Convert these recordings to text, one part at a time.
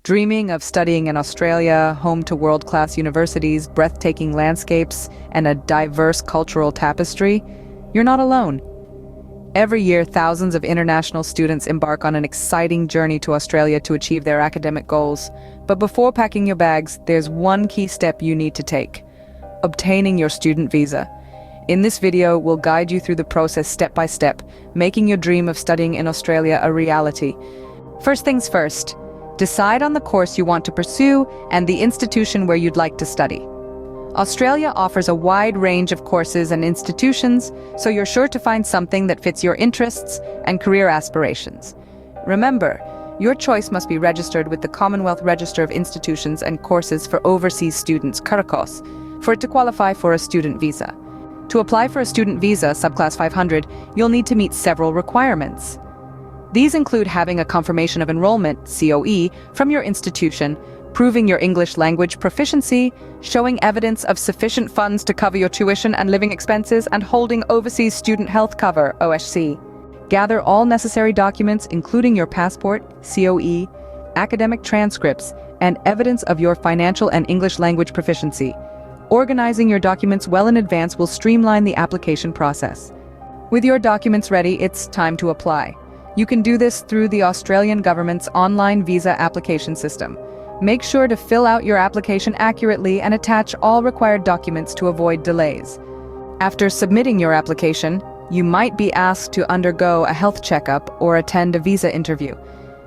Dreaming of studying in Australia, home to world-class universities, breathtaking landscapes, and a diverse cultural tapestry? You're not alone. Every year, thousands of international students embark on an exciting journey to Australia to achieve their academic goals. But before packing your bags, there's one key step you need to take: obtaining your student visa. In this video, we'll guide you through the process step by step, making your dream of studying in Australia a reality. First things first, decide on the course you want to pursue and the institution where you'd like to study. Australia offers a wide range of courses and institutions, so you're sure to find something that fits your interests and career aspirations. Remember, your choice must be registered with the Commonwealth Register of Institutions and Courses for Overseas Students, CURICOS, for it to qualify for a student visa. To apply for a student visa, Subclass 500, you'll need to meet several requirements. These include having a confirmation of enrollment, COE, from your institution, proving your English language proficiency, showing evidence of sufficient funds to cover your tuition and living expenses, and holding Overseas Student Health Cover, OSC. Gather all necessary documents, including your passport, COE, academic transcripts, and evidence of your financial and English language proficiency. Organizing your documents well in advance will streamline the application process. With your documents ready, it's time to apply. You can do this through the Australian government's online visa application system. Make sure to fill out your application accurately and attach all required documents to avoid delays. After submitting your application, you might be asked to undergo a health checkup or attend a visa interview.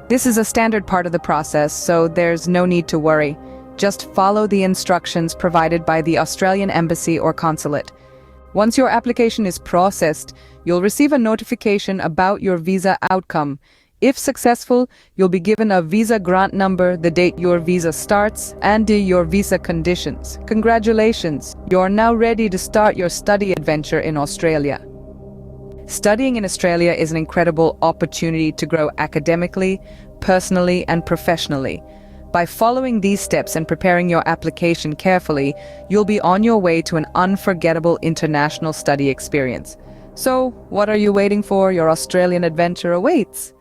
This is a standard part of the process, so there's no need to worry. Just follow the instructions provided by the Australian Embassy or Consulate. Once your application is processed, you'll receive a notification about your visa outcome. If successful, you'll be given a visa grant number, the date your visa starts, and your visa conditions. Congratulations! You're now ready to start your study adventure in Australia. Studying in Australia is an incredible opportunity to grow academically, personally, and professionally. By following these steps and preparing your application carefully, you'll be on your way to an unforgettable international study experience. So, what are you waiting for? Your Australian adventure awaits!